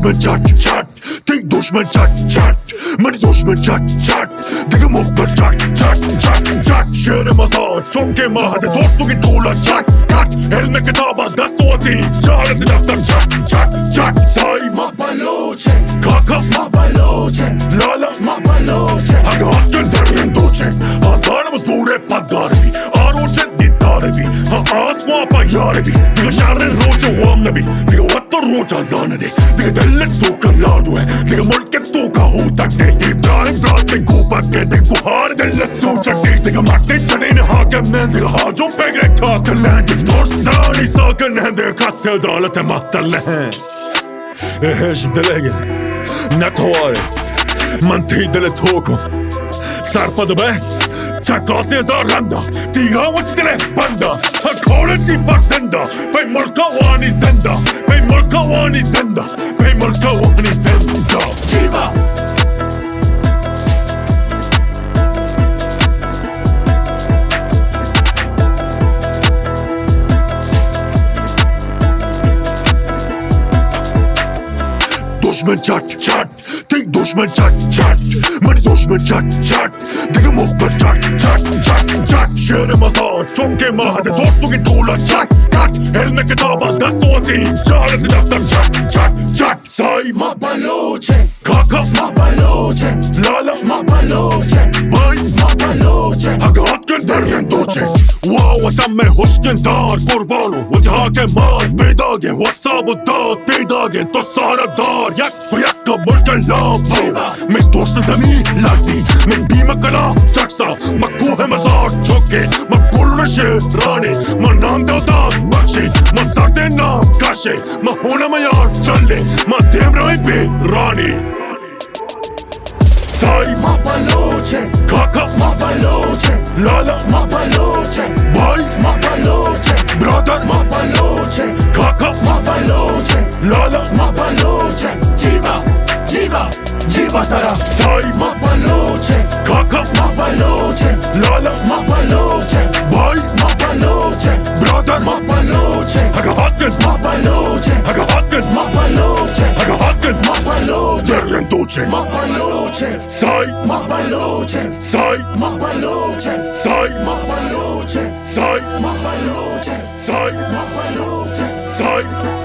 دشمن چت چت تی دشمن چت چت من دشمن چت چت دیگه مخبر چت چت چت چت شعر مزار چوکہ مهد ترسوگے ٹولگ چت چت علم کتابا دست و عتیم جہالت دفتر چت چت چت سائی ما بلوچه کاکا ما بلوچه لالا ما بلوچه اگه حد کن درین دوچه هزارم زور پدار بی آروچه دیدار بی آسما پا یار بی دیگه شهر روچه وام نبی دیگه وقت روچ ازانه دی دیگه دلت تو کا لاڈو ہے دیگه ملک تو کا ہو تک نہیں ابراہیم رات میں کوپا کے دیگه بخار دل سو چٹی دیگه مٹی چنین حاکم نے دیگه حاجو پگرے کاکر لہن دیگه دورستانی ساکر لہن دیگه کس عدالت محتر لہن هجم دلگه نتواره من تی دل تو کن سرپا دبه چکاسی هزار رنده تیرا و چی دل بنده کارتی فرزنده پی ملکا وانی زنده پی ملکا وانی زنده پی ملکا وانی زنده جیبا دشمن چت چت تی دشمن چت چت من دشمن چت چت دیگه مخبر چت چت چت چت شعر مزار چوکہ مهد ترسوگے ٹولگ چت چت علم کتابا دست و عتیم جہالت دفتر چت چت چت سائی ما بلوچه کاکا ما بلوچه لالا ما بلوچه بای ما بلوچه اگه حد کن درین دوچه واو وطن میں حسین دار قربانو وجہ کے مار بیداگے وصاب و داد بیداگے تو سارا دار یک پر یک کا ملک لام میں دوست زمین لرزی میں بیم کلا چکسا میں کوہ مزار چوکے میں پل شیرانے میں نام دو داد بخشے میں سرد نام کاشے میں ہونا میار چلے میں تھیمرپ پہ رانی سائی ما بلوچه کاکا ما بلوچه لالا ما بلوچه بای ما بلوچه برادر ما بلوچه کاکا ما بلوچه لالا ما بلوچه جیبا جیبا جیبا ترا سائی ما بلوچه کاکا ما بلوچه لالا ما بلوچه بای ما بلوچه برادر ما بلوچه اگه حد کن ما بلوچه اگه حد کن ما بلوچه اگه حد کن ما بلوچه درین دوچه ما بلوچه سائی ما بلوچه سائی ما بلوچه سائی ما بلوچه سائی ما بلوچه سائی ما بلوچه سائی